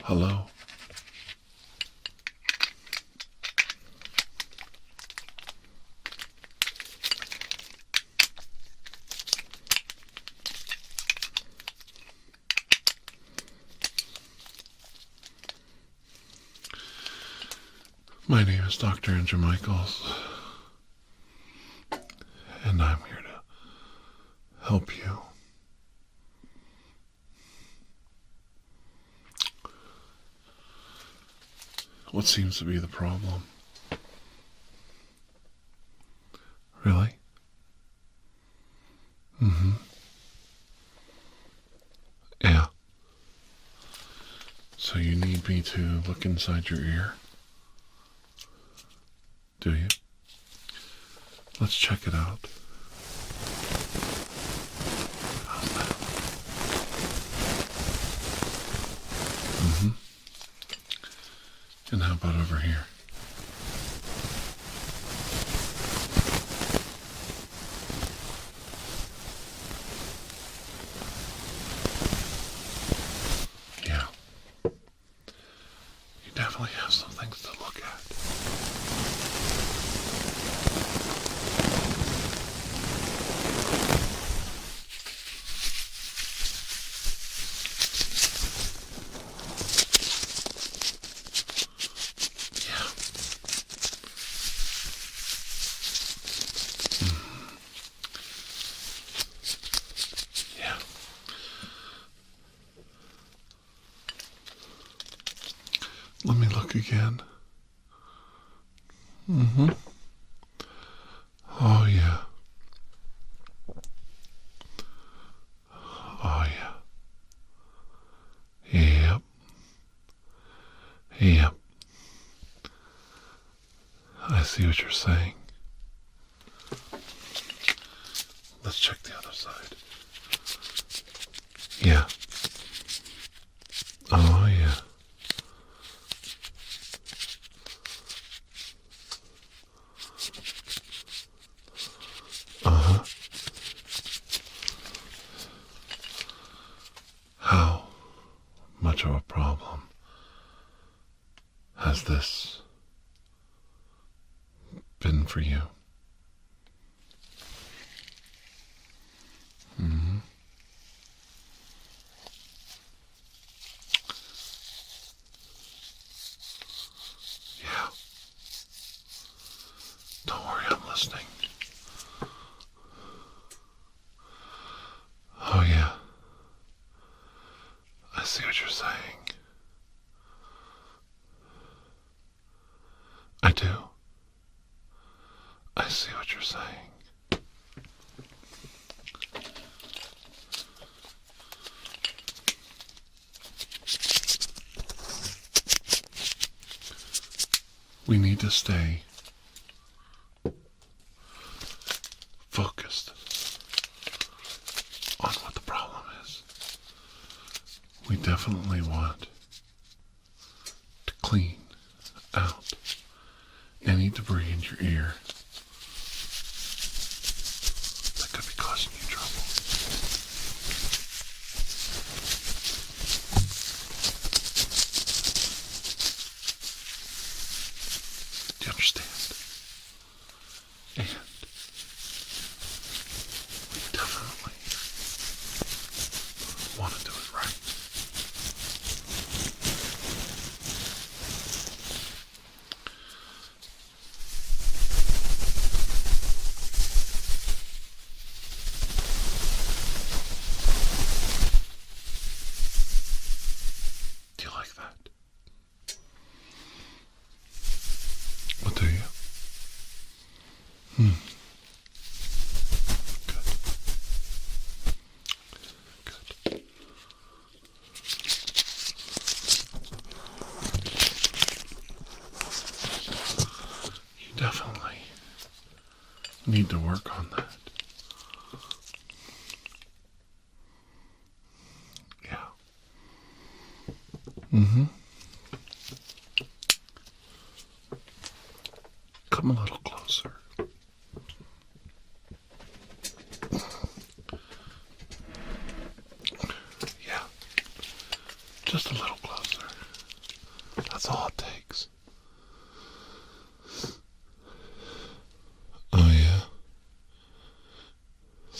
Hello? My name is Dr. Andrew Michaels, and I'm here to help you. What seems to be the problem? Really? Mm-hmm. Yeah. So you need me to look inside your ear? Do you? Let's check it out. How's that? Mm-hmm. And how about over here? Yeah. You definitely have some things to look at. Yeah. Let me look again. Mm-hmm. Oh, yeah. Oh, yeah. Yep. Yep. I see what you're saying. Let's check the other side. Yeah. Oh, yeah. Uh-huh. How much of a problem has this been for you? Mm-hmm. Yeah. Don't worry, I'm listening. Oh, yeah. I see what you're saying. I do. I see what you're saying. We need to stay focused on what the problem is. We definitely want to clean out any debris in your ear that could be causing you trouble. Do you understand? And we definitely want to do it right. Do you like that? What do you? Good. Good. You definitely need to work on that. Yeah. Mm-hmm. Come a little closer. Yeah. Just a little closer.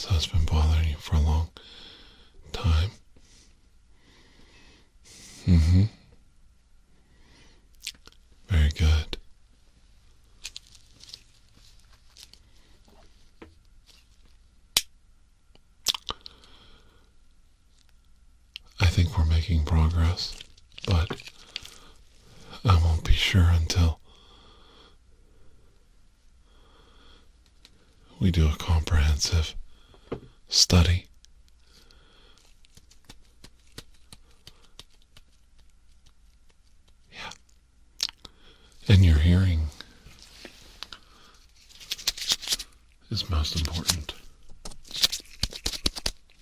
So it's been bothering you for a long time. Mm-hmm. Very good. I think we're making progress, but I won't be sure until we do a comprehensive study. Yeah. And your hearing is most important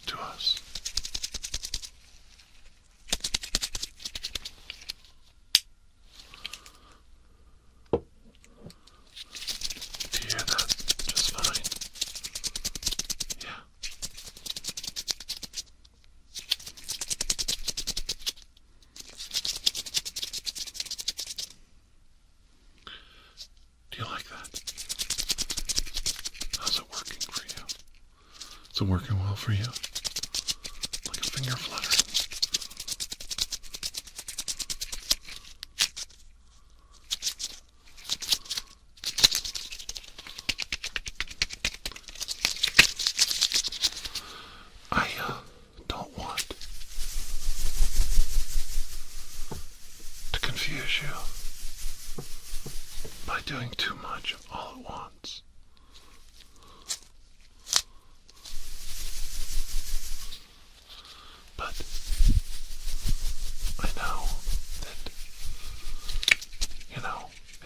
to us. Do you hear that? Just fine. Yeah. Do you like that? How's it working for you? Is it working well for you? Like a finger fluttering. I don't want to confuse you by doing too much all at once. But I know that,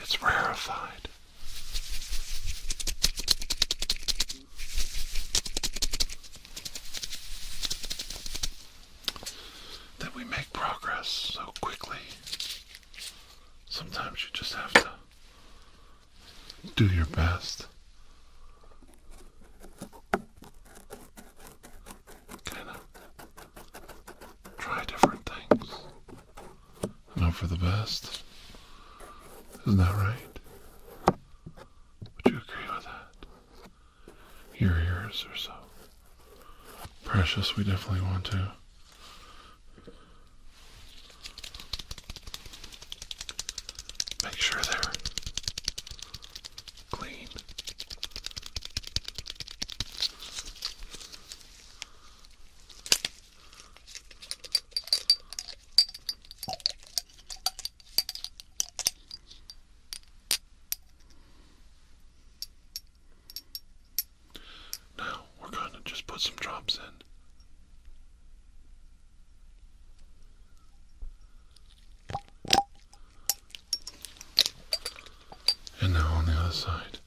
it's rarefied. That we make progress so quickly. Sometimes you just have to do your best. Kind of try different things. And hope for the best. Isn't that right? Would you agree with that? Your ears are so precious. We definitely want to make sure they're clean. Now we're going to just put some drops in. And now on the other side.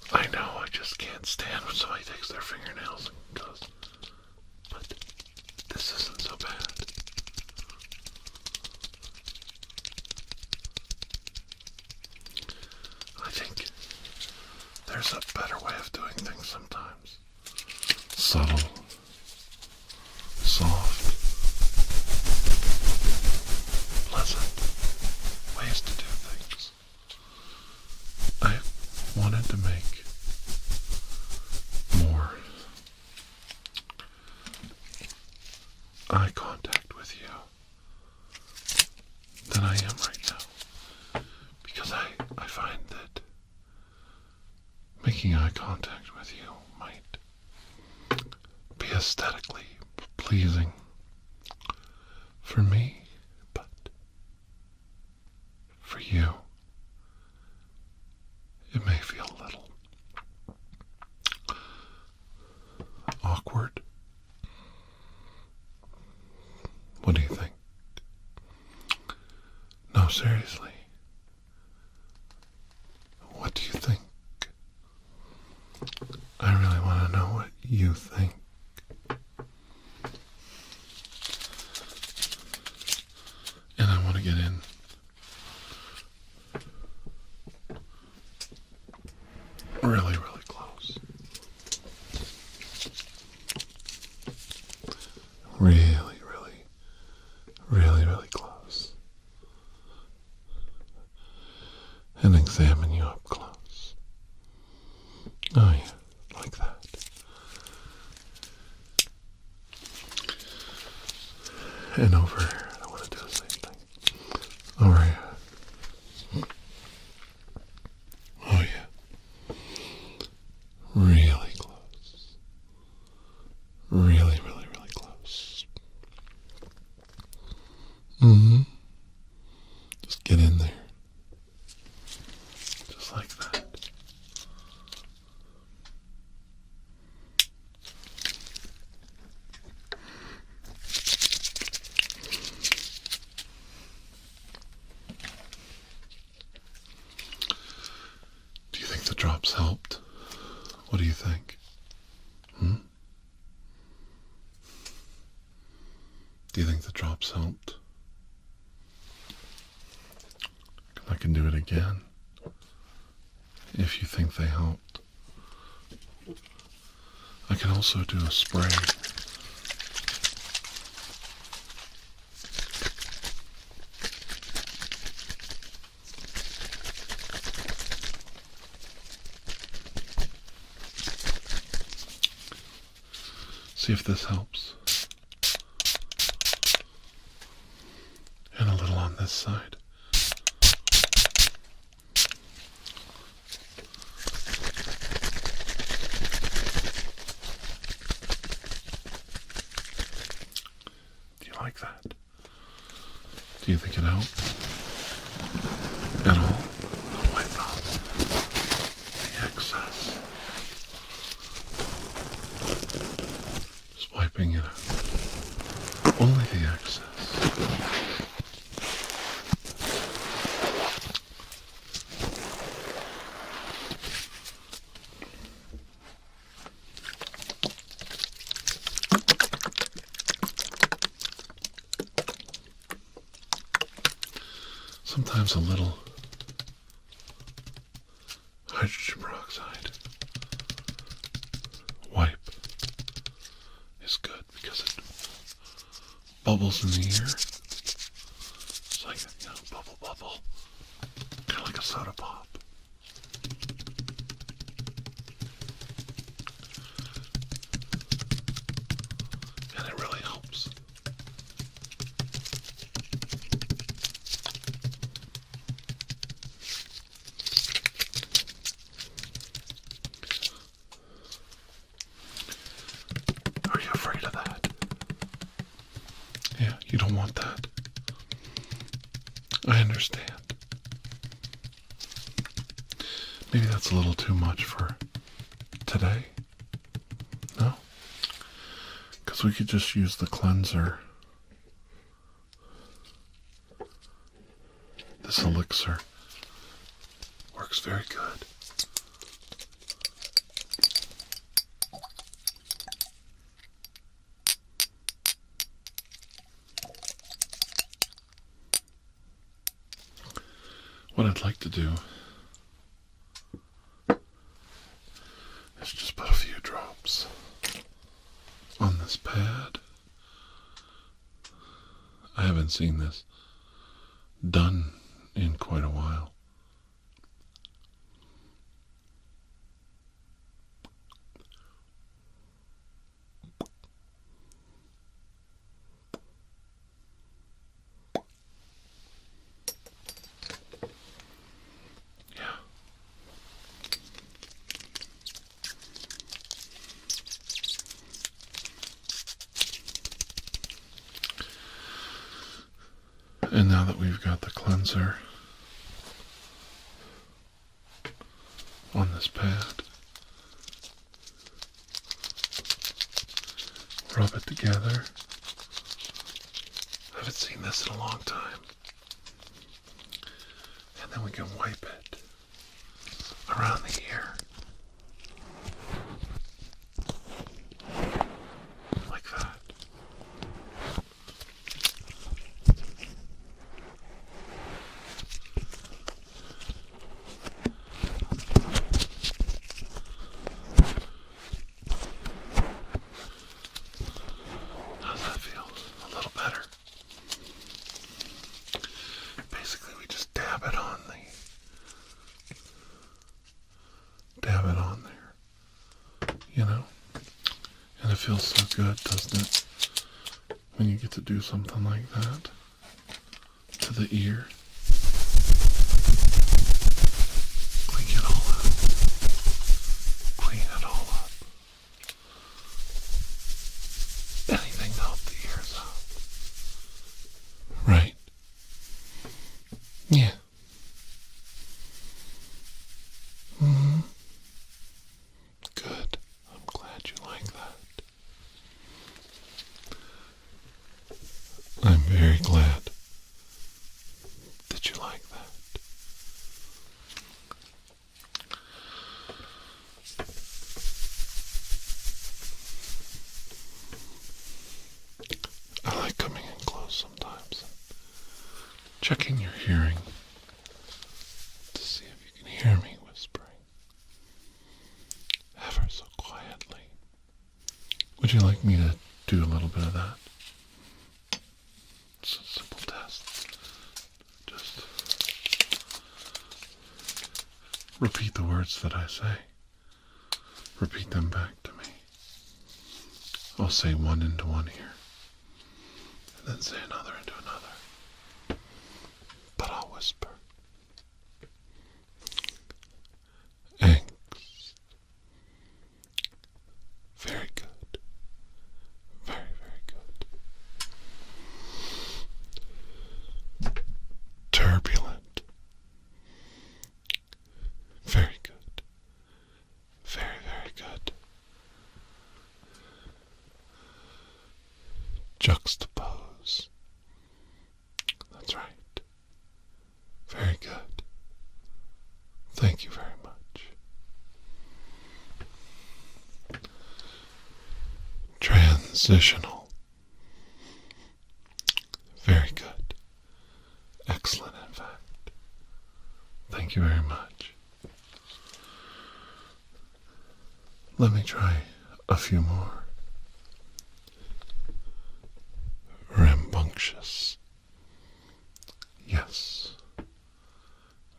I know, I just can't stand when somebody takes their fingernails and goes, but this isn't so bad. I think there's a better way of doing things sometimes. Subtle, soft, pleasant ways to do things. I wanted to make more eye contact with you than I am right now, because I find that making eye contact with you might be aesthetically pleasing for me, but for you it may feel a little awkward. What do you think? No, seriously. What do you think you think. And I want to get in really, really close. Really, really close. And examine you up close. Oh yeah, like that. And over here, I want to do the same thing. Over here. Oh yeah. Really close. Really close. Just get in there. Just like that. Do you think the drops helped? What do you think? Do you think the drops helped? I can do it again if you think they helped. I can also do a spray. See if this helps. And a little on this side. Do you like that? Do you think it helped? At all? I'll wipe out the excess. Just wiping it out. Only the excess. Sometimes a little hydrogen peroxide wipe is good because it bubbles in the ear. It's like, bubble. Kind of like a soda pop. And it really helps. Are you afraid of that? Yeah, you don't want that. I understand. Maybe that's a little too much for today. No? Because we could just use the cleanser. This elixir works very good. What I'd like to do is just put a few drops on this pad. I haven't seen this done in quite a while. And now that we've got the cleanser on this pad, rub it together. I haven't seen this in a long time. And then we can wipe it around the ear. it on there, you know? And it feels so good, doesn't it? When you get to do something like that to the ear. Clean it all up. Clean it all up. Anything to help the ears out. Right? Yeah. Good. I'm glad you like that. I'm very glad that you like that. I like coming in close sometimes, checking your hearing to see if you can hear me whispering ever so quietly. Would you like me to do a little bit of that? It's a simple test. Just repeat the words that I say. Repeat them back to me. I'll say one into one ear, and then say another into another. But I'll whisper. Eggs. Very good. Very, very good. Turbulent. Very good. Very, very good. Juxtapose. That's right. Very good. Thank you very much. Transitional. Very good. Excellent, in fact. Thank you very much. Let me try a few more. Rambunctious. Yes.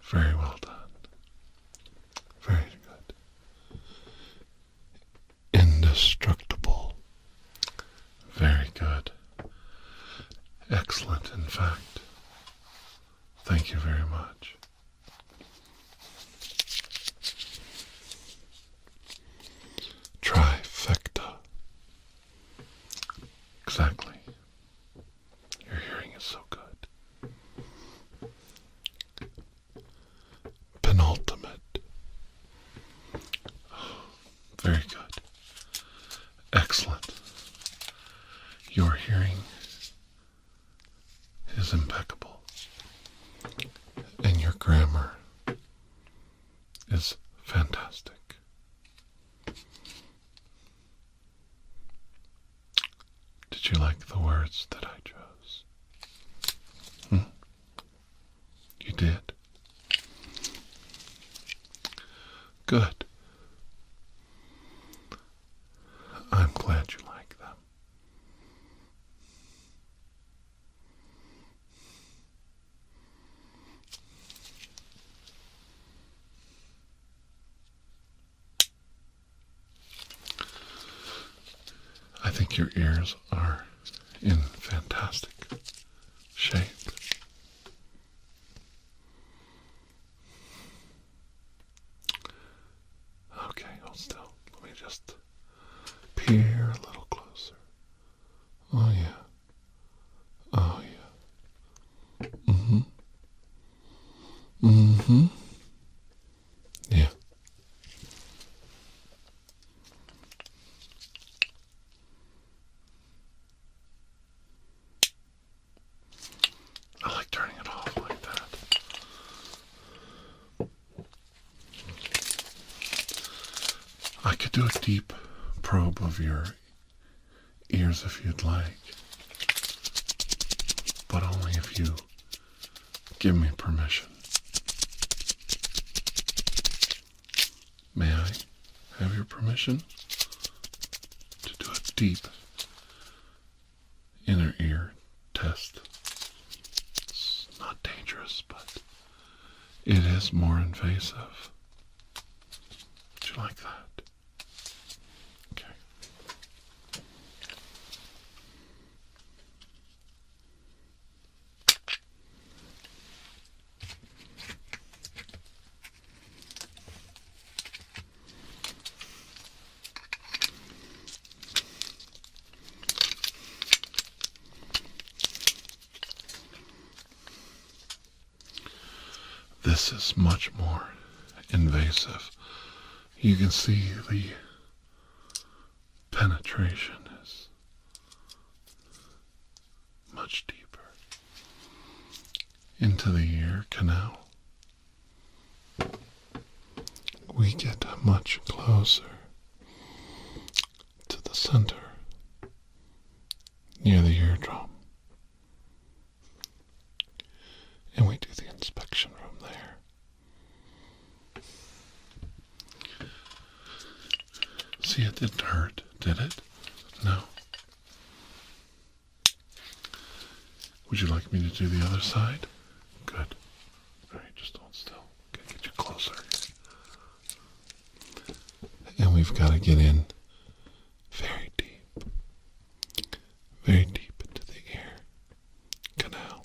Very well done. Very good. Indestructible. Very good. Excellent, in fact. Thank you very much. Trifecta. Exactly. Your hearing is so good. Penultimate. Very good. Excellent. Your hearing is impeccable. And your grammar is fantastic. Did you like the words that I chose? You did? Good. I'm glad you like them. I think your ears are in fantastic shape. Okay, hold still. Let me just peer a little closer. Oh yeah. Oh yeah. Yeah. I like turning it off like that. I could do a deep probe of your ears if you'd like, but only if you give me permission. May I have your permission to do a deep inner ear test? It's not dangerous, but it is more invasive. Would you like that. Okay. This is much more invasive. You can see the penetration is much deeper into the ear canal. We get much closer to the center, near the eardrum, and we do the inspection from there. See, it didn't hurt, did it? No. Would you like me to do the other side? Good. Alright, just hold still. Okay, get you closer. And we've got to get in very deep into the ear canal.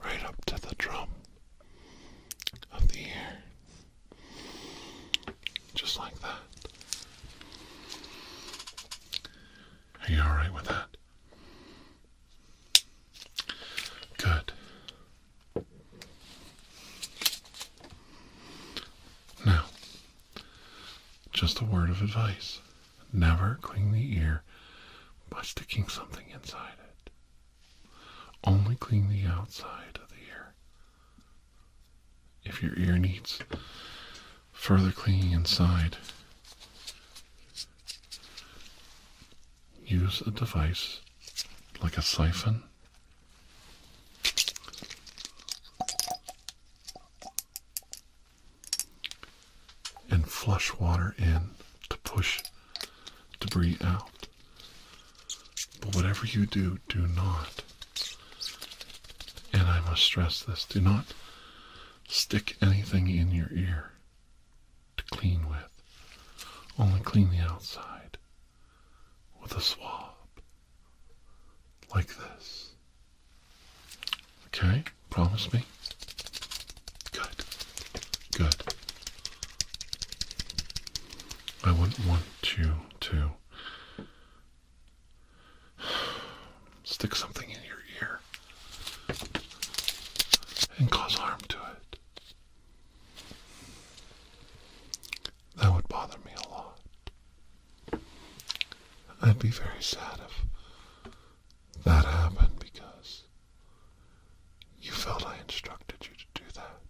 Right up to the drum of the ear. Just like that. Are you alright with that? Good. Now, just a word of advice. Never clean the ear by sticking something inside it. Only clean the outside of the ear. If your ear needs further cleaning inside, use a device like a siphon and flush water in to push debris out. But whatever you do, do not, and I must stress this, do not stick anything in your ear to clean with. Only clean the outside with a swab like this. Okay? Promise me? Good. Good. I wouldn't want you to stick something in your ear and cause harm to it. That would bother me a lot. I'd be very sad if that happened because you felt I instructed you to do that.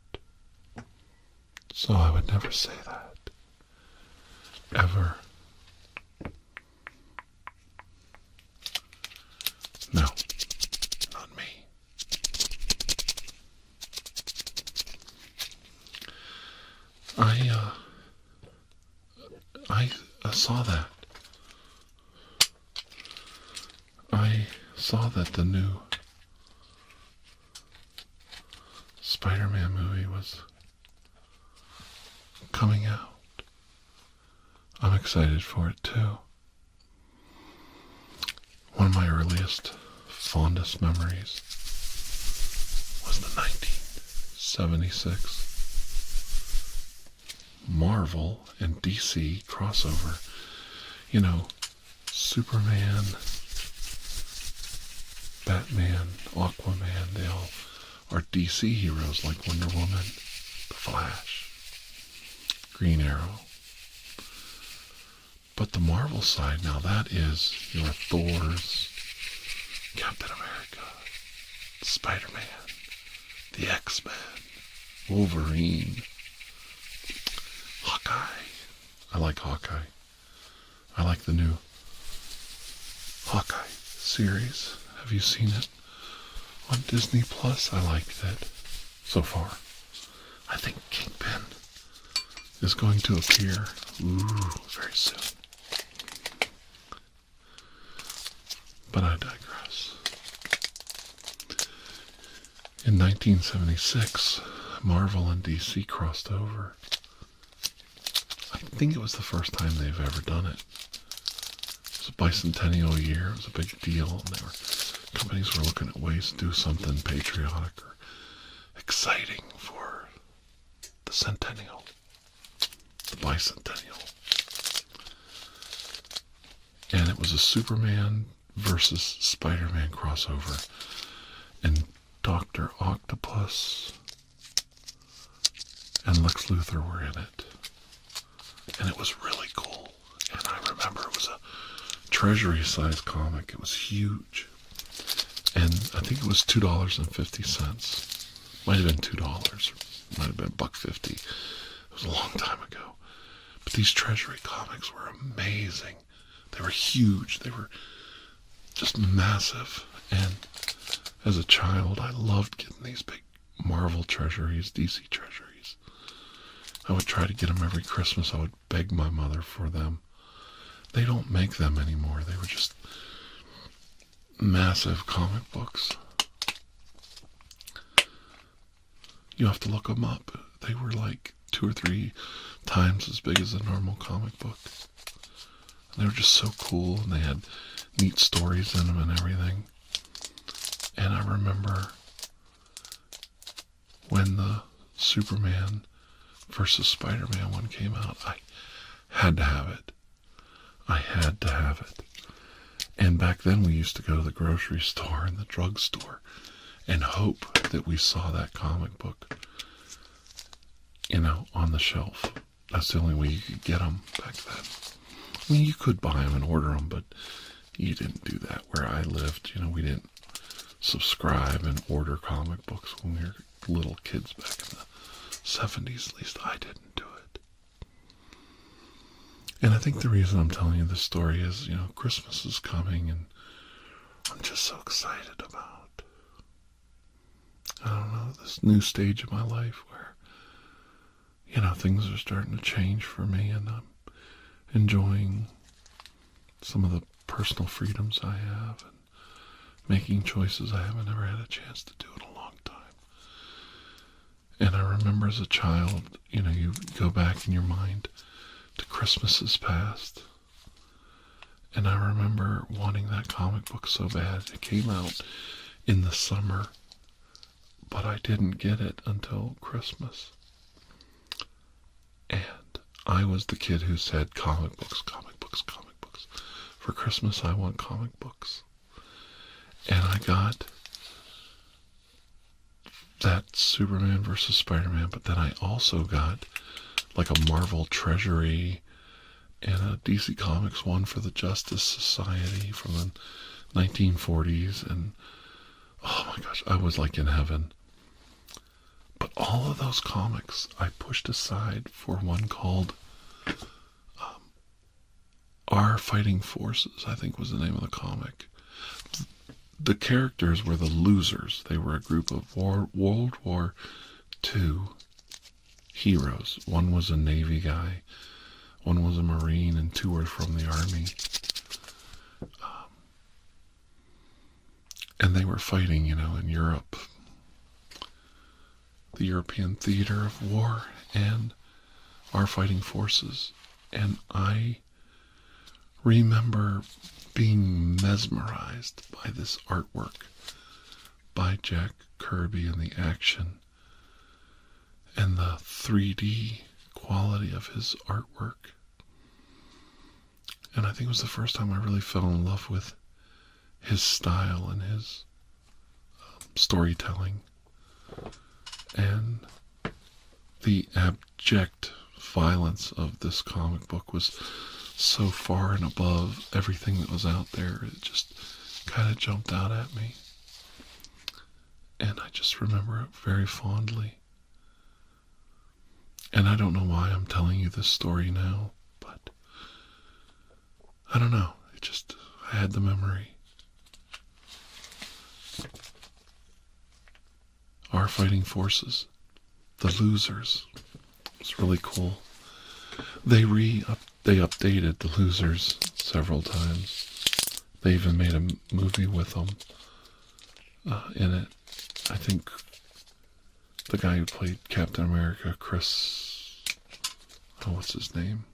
So I would never say that. Ever. No, not me. I saw that. I saw that the new Spider-Man movie was coming out. I'm excited for it too. One of my earliest, fondest memories was the 1976 Marvel and DC crossover. You know, Superman, Batman, Aquaman, they all are DC heroes like Wonder Woman, The Flash, Green Arrow. But the Marvel side, now that is your Thors, Captain America, Spider-Man, the X-Men, Wolverine, Hawkeye. I like Hawkeye. I like the new Hawkeye series. Have you seen it on Disney Plus? I liked it so far. I think Kingpin is going to appear very soon. But I digress. In 1976, Marvel and DC crossed over think it was the first time they've ever done it. It was a bicentennial year. It was a big deal, and companies were looking at ways to do something patriotic or exciting for the centennial, the bicentennial. And it was a Superman versus Spider-Man crossover, and Dr. Octopus and Lex Luthor were in it, and it was really cool. And I remember it was a treasury-sized comic. It was huge, and I think it was $2.50. Might have been $2. Might have been $1.50. It was a long time ago. But these treasury comics were amazing. They were huge. They were just massive. And as a child, I loved getting these big Marvel treasuries, DC treasuries. I would try to get them every Christmas. I would beg my mother for them. They don't make them anymore. They were just massive comic books. You have to look them up. They were like 2 or 3 times as big as a normal comic book. And they were just so cool, and they had neat stories in them and everything. And I remember when the Superman versus Spider-Man one came out, I had to have it. I had to have it. And back then we used to go to the grocery store and the drugstore and hope that we saw that comic book, on the shelf. That's the only way you could get them back then. I mean, you could buy them and order them, but you didn't do that where I lived. We didn't subscribe and order comic books when we were little kids back in the 70s. At least I didn't do it. And I think the reason I'm telling you this story is, Christmas is coming, and I'm just so excited about, this new stage of my life where, things are starting to change for me, and I'm enjoying some of the personal freedoms I have and making choices I haven't ever had a chance to do in a long time. And I remember as a child, you go back in your mind to Christmases past, and I remember wanting that comic book so bad. It came out in the summer, but I didn't get it until Christmas. And I was the kid who said, comic books, comic books, comic books. For Christmas, I want comic books. And I got that Superman versus Spider-Man, but then I also got like a Marvel Treasury and a DC Comics one for the Justice Society from the 1940s. And oh my gosh, I was like in heaven. But all of those comics I pushed aside for one called Our Fighting Forces, I think was the name of the comic. The characters were the losers. They were a group of World War II heroes. One was a Navy guy, one was a Marine, and 2 were from the Army. And they were fighting, in Europe, the European theater of war, and Our Fighting Forces. And I remember being mesmerized by this artwork by Jack Kirby and the action and the 3D quality of his artwork. And I think it was the first time I really fell in love with his style and his storytelling. And the abject violence of this comic book was so far and above everything that was out there. It just kind of jumped out at me. And I just remember it very fondly. And I don't know why I'm telling you this story now, but I don't know. I had the memory. Our Fighting Forces, the losers. It's really cool. They updated the losers several times. They even made a movie with them in it. I think the guy who played Captain America, what's his name?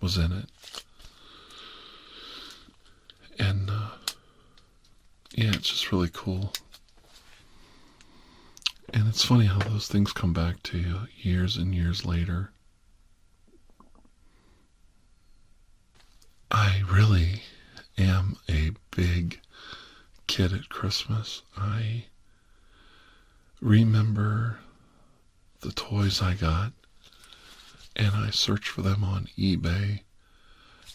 was in it. And, yeah, it's just really cool. And it's funny how those things come back to you years and years later. I really am a big kid at Christmas. I remember the toys I got, and I searched for them on eBay.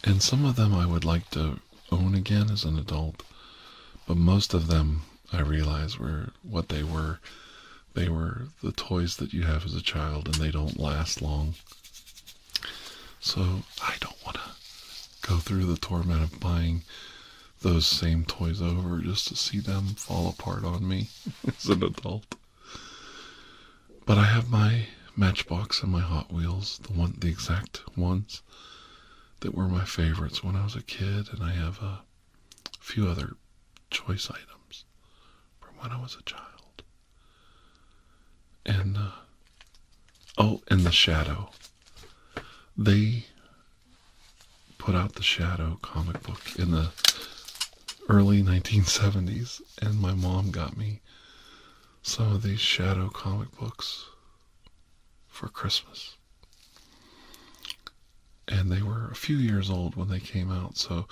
And some of them I would like to own again as an adult, but most of them I realized were what they were. They were the toys that you have as a child, and they don't last long. So I don't want to go through the torment of buying those same toys over just to see them fall apart on me as an adult. But I have my Matchbox and my Hot Wheels, the exact ones that were my favorites when I was a kid, and I have a few other choice items from when I was a child. And, and the Shadow. They put out the Shadow comic book in the early 1970s, and my mom got me some of these Shadow comic books for Christmas. And they were a few years old when they came out, so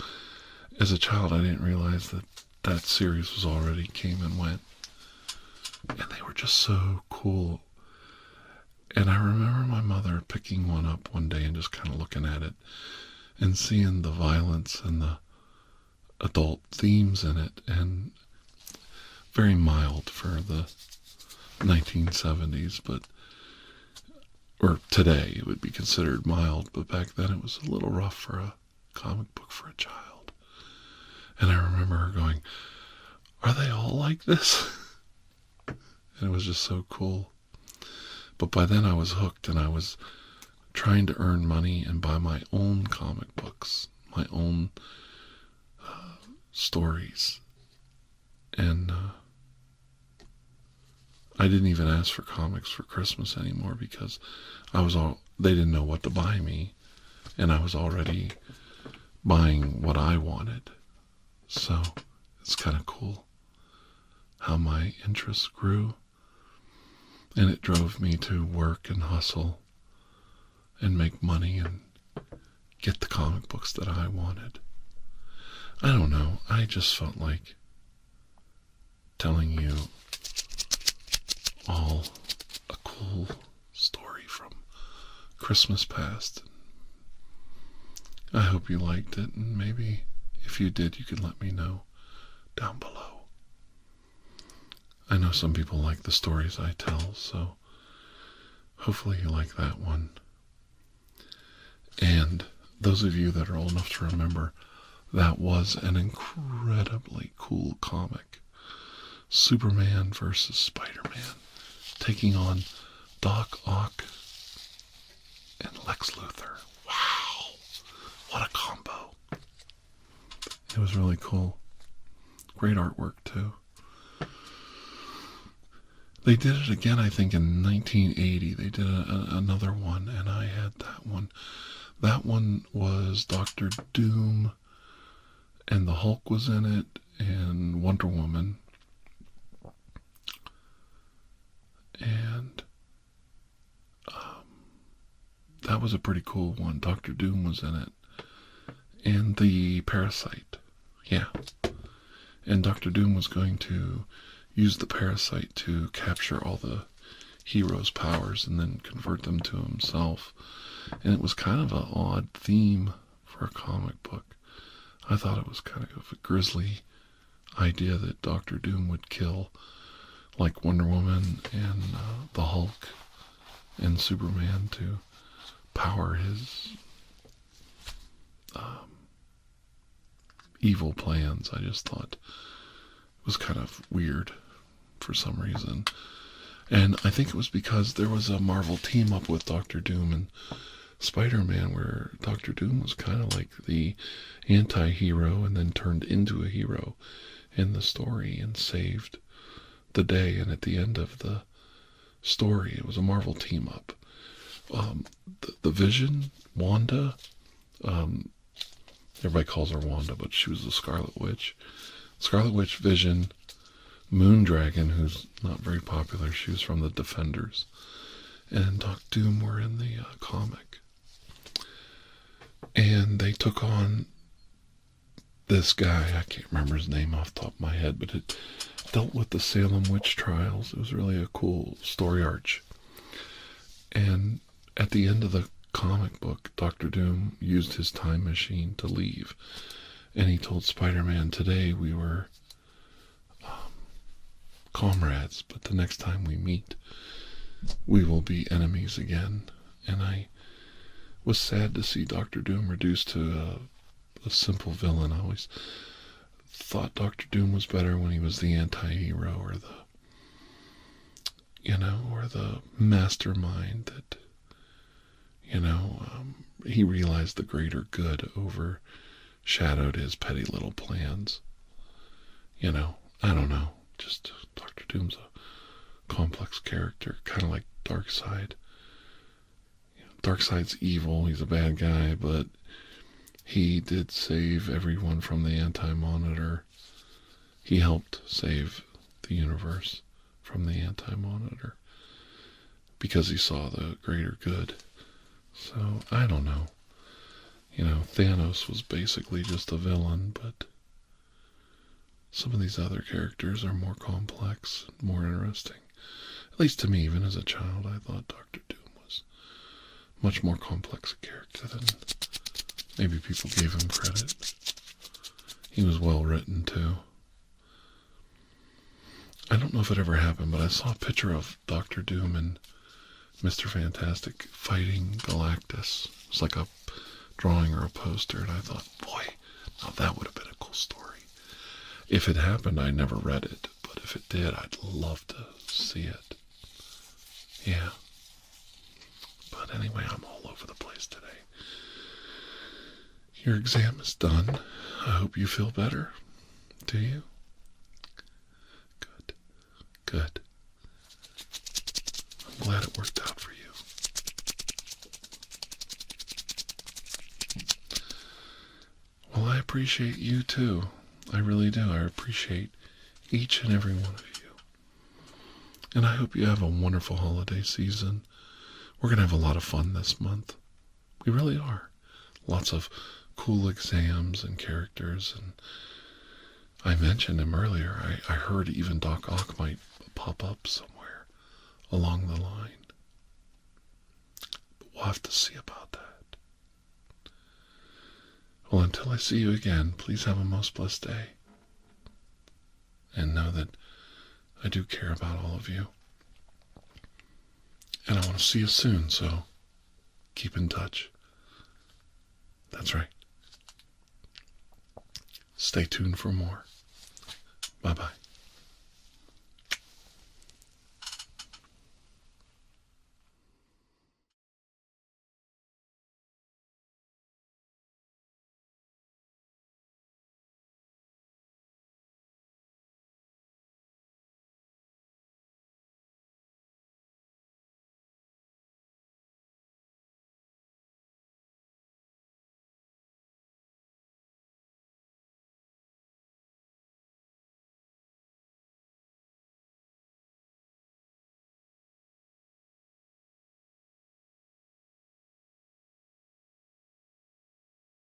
as a child I didn't realize that that series was already came and went. And they were just so cool. And I remember my mother picking one up one day and just kind of looking at it and seeing the violence and the adult themes in it, and very mild for the 1970s, or today it would be considered mild, but back then it was a little rough for a comic book for a child. And I remember her going, "Are they all like this?" And it was just so cool. But by then I was hooked, and I was trying to earn money and buy my own comic books, my own stories. And I didn't even ask for comics for Christmas anymore because they didn't know what to buy me, and I was already buying what I wanted. So it's kind of cool how my interest grew, and it drove me to work and hustle and make money and get the comic books that I wanted. I don't know, I just felt like telling you all a cool story from Christmas past. I hope you liked it, and maybe if you did, you could let me know down below. I know some people like the stories I tell, so hopefully you like that one. And those of you that are old enough to remember, that was an incredibly cool comic. Superman versus Spider-Man, taking on Doc Ock and Lex Luthor. Wow, what a combo. It was really cool. Great artwork too. They did it again, I think, in 1980. They did another one, and I had that one. That one was Dr. Doom, and the Hulk was in it, and Wonder Woman. And that was a pretty cool one. Dr. Doom was in it. And the Parasite. Yeah. And Dr. Doom was going to use the Parasite to capture all the heroes' powers and then convert them to himself. And it was kind of an odd theme for a comic book. I thought it was kind of a grisly idea that Dr. Doom would kill like Wonder Woman and the Hulk and Superman to power his evil plans. I just thought it was kind of weird for some reason. And I think it was because there was a Marvel team up with Dr. Doom and Spider-Man where Dr. Doom was kind of like the anti-hero and then turned into a hero in the story and saved the day. And at the end of the story, it was a Marvel team up. The Vision, Wanda, Everybody calls her Wanda, but she was the Scarlet Witch. Scarlet Witch, Vision, Moondragon, who's not very popular. She was from the Defenders. And Doctor Doom were in the comic. And they took on this guy. I can't remember his name off the top of my head, but it dealt with the Salem witch trials. It was really a cool story arch. And at the end of the comic book, Doctor Doom used his time machine to leave. And he told Spider-Man, today we were comrades, but the next time we meet, we will be enemies again. And I was sad to see Doctor Doom reduced to a simple villain. I always thought Doctor Doom was better when he was the anti-hero, or the mastermind that, he realized the greater good overshadowed his petty little plans. I don't know. Just Doctor Doom's a complex character, kind of like Darkseid. Darkseid's evil, he's a bad guy, but he did save everyone from the Anti-Monitor. He helped save the universe from the Anti-Monitor because he saw the greater good. So, I don't know. Thanos was basically just a villain, but some of these other characters are more complex, more interesting. At least to me, even as a child, I thought Doctor Doom was much more complex a character than maybe people gave him credit. He was well written too. I don't know if it ever happened, but I saw a picture of Doctor Doom and Mr. Fantastic fighting Galactus. It was like a drawing or a poster, and I thought, boy, now that would have been a cool story. If it happened, I never read it, but if it did, I'd love to see it. Yeah. But anyway, I'm all over the place today. Your exam is done. I hope you feel better. Do you? Good. Good. I'm glad it worked out for you. Well, I appreciate you too. I really do. I appreciate each and every one of you. And I hope you have a wonderful holiday season. We're going to have a lot of fun this month. We really are. Lots of cool exams and characters. And I mentioned him earlier. I heard even Doc Ock might pop up somewhere along the line. But we'll have to see about that. Well, until I see you again, please have a most blessed day. And know that I do care about all of you. And I want to see you soon, so keep in touch. That's right. Stay tuned for more. Bye-bye.